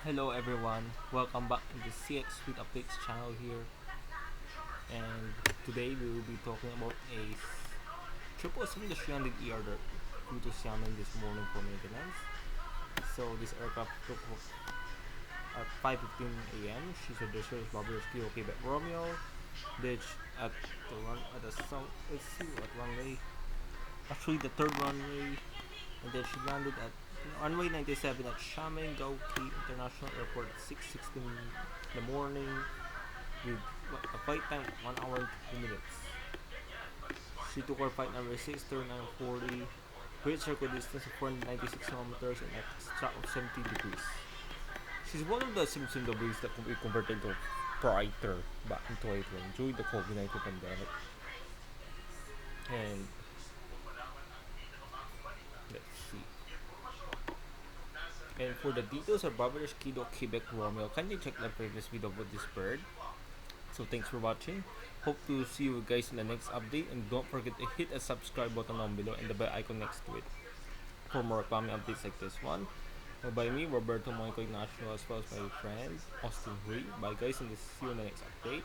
Hello everyone, welcome back to the CX Suite Updates channel here, and today we will be talking about a 777-300ER that flew to Xiamen this morning for maintenance. So this aircraft took off at 5:15 a.m. She's registered as Bobby Kilo Quebec Romeo, ditched at the south. Let's see what runway. Actually, the third runway, and then she landed at runway 97 at Xiamen Gaoqi International Airport at 6:16 in the morning with a flight time of 1 hour and 2 minutes. She took her flight number 6, 3940, with circle distance of 496 kilometers and a strap of 70 degrees. She's one of the Simpson degrees that we converted to preighter back in 2020 during the COVID-19 pandemic. And let's see. And for the details of Barbara Kilo Quebec Romeo, can you check the previous video about this bird? So thanks for watching. Hope to see you guys in the next update, and don't forget to hit a subscribe button down below and the bell icon next to it for more upcoming updates like this one. By me, Roberto Moico Ignacio, as well as my friend Austin Hui. Bye guys, and see you in the next update.